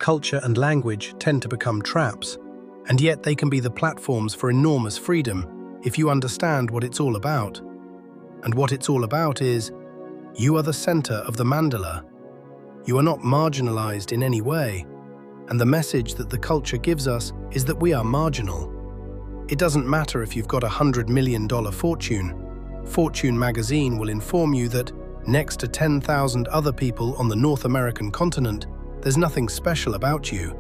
culture and language tend to become traps, and yet they can be the platforms for enormous freedom if you understand what it's all about. And what it's all about is, you are the center of the mandala. You are not marginalized in any way, and the message that the culture gives us is that we are marginal. It doesn't matter if you've got $100 million fortune. Fortune magazine will inform you that, next to 10,000 other people on the North American continent, there's nothing special about you.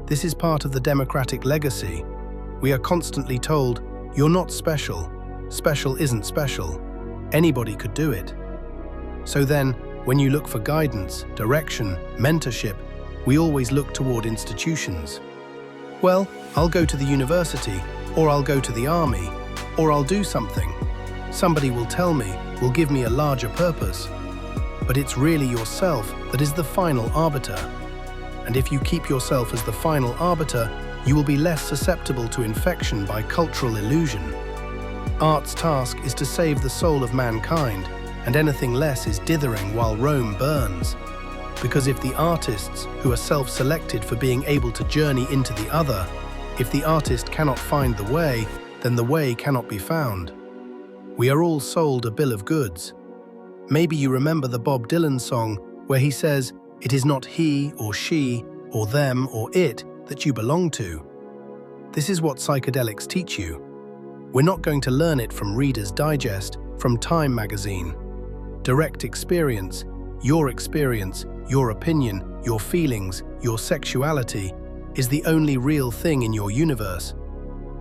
This is part of the democratic legacy. We are constantly told, you're not special. Special isn't special. Anybody could do it. So then, when you look for guidance, direction, mentorship, we always look toward institutions. Well, I'll go to the university, or I'll go to the army, or I'll do something. Somebody will tell me, will give me a larger purpose. But it's really yourself that is the final arbiter. And if you keep yourself as the final arbiter, you will be less susceptible to infection by cultural illusion. Art's task is to save the soul of mankind, and anything less is dithering while Rome burns. Because if the artists who are self-selected for being able to journey into the other, if the artist cannot find the way, then the way cannot be found. We are all sold a bill of goods. Maybe you remember the Bob Dylan song where he says, "It is not he or she or them or it that you belong to." This is what psychedelics teach you. We're not going to learn it from Reader's Digest, from Time magazine. Direct experience, your opinion, your feelings, your sexuality, is the only real thing in your universe.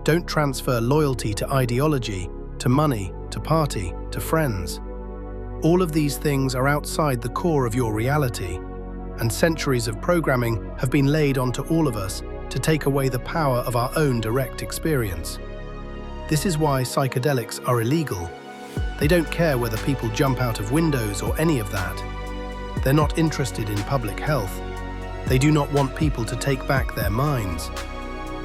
Don't transfer loyalty to ideology, to money, to party, to friends. All of these things are outside the core of your reality, and centuries of programming have been laid onto all of us to take away the power of our own direct experience. This is why psychedelics are illegal. They don't care whether people jump out of windows or any of that. They're not interested in public health. They do not want people to take back their minds.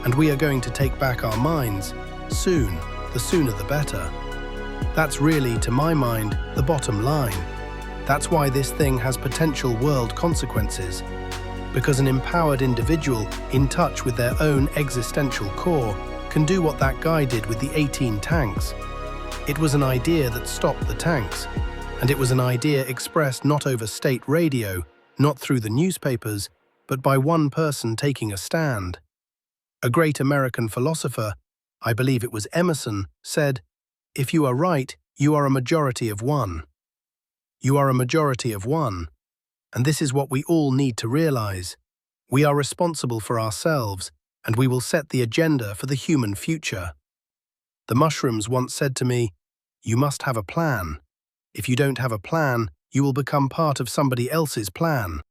And we are going to take back our minds soon. The sooner the better. That's really, to my mind, the bottom line. That's why this thing has potential world consequences. Because an empowered individual in touch with their own existential core can do what that guy did with the 18 tanks. It was an idea that stopped the tanks. And it was an idea expressed not over state radio, not through the newspapers, but by one person taking a stand. A great American philosopher, I believe it was Emerson, said, "If you are right, you are a majority of one." You are a majority of one. And this is what we all need to realize. We are responsible for ourselves, and we will set the agenda for the human future. The mushrooms once said to me, "You must have a plan. If you don't have a plan, you will become part of somebody else's plan."